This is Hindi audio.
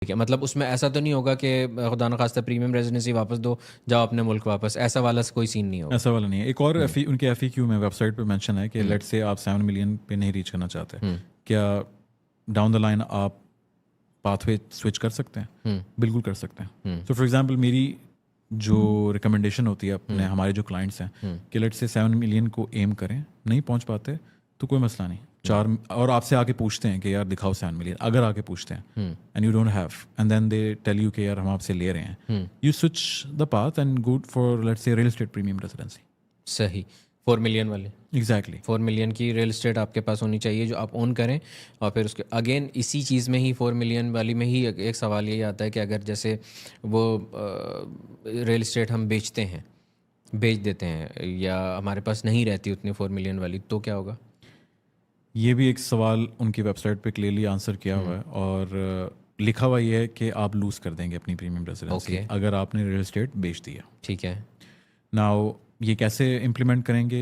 ठीक है, मतलब उसमें ऐसा तो नहीं होगा कि खुदा न खास्ता प्रीमियम रेजिडेंसी वापस दो, जाओ अपने मुल्क वापस, ऐसा वाला कोई सीन नहीं होगा? ऐसा वाला नहीं है। एक और उनके FAQ में वेबसाइट पे मेंशन है कि लेट्स से आप 7 मिलियन पे नहीं रीच करना चाहते, क्या डाउन द लाइन आप पाथवे स्विच कर सकते हैं? बिल्कुल कर सकते हैं। सो फॉर एग्जांपल मेरी जो रिकमेंडेशन होती है अपने हमारे जो क्लाइंट्स हैं कि लेट्स से 7 मिलियन को एम करें, नहीं पहुंच पाते तो कोई मसला नहीं, 4 और आपसे आके पूछते हैं कि यार दिखाओ 7 मिलियन, अगर आके पूछते हैं and you don't have and then they tell you कि यार हम आपसे ले रहे हैं, you switch the path and go for let's say real estate premium residency. सही, 4 मिलियन वाले। एग्जैक्टली 4 मिलियन की रियल एस्टेट आपके पास होनी चाहिए जो आप ओन करें। और फिर उसके अगेन इसी चीज़ में ही 4 मिलियन वाली में ही एक सवाल ये आता है कि अगर जैसे वो रियल एस्टेट हम बेचते हैं, बेच देते हैं, या हमारे पास नहीं रहती उतनी 4 मिलियन वाली, तो क्या होगा? ये भी एक सवाल उनकी वेबसाइट पे क्लियरली आंसर किया हुआ है और लिखा हुआ ये है कि आप लूज़ कर देंगे अपनी प्रीमियम रेजिडेंसी Okay. अगर आपने रियल एस्टेट बेच दिया। ठीक है। नाउ ये कैसे इम्प्लीमेंट करेंगे?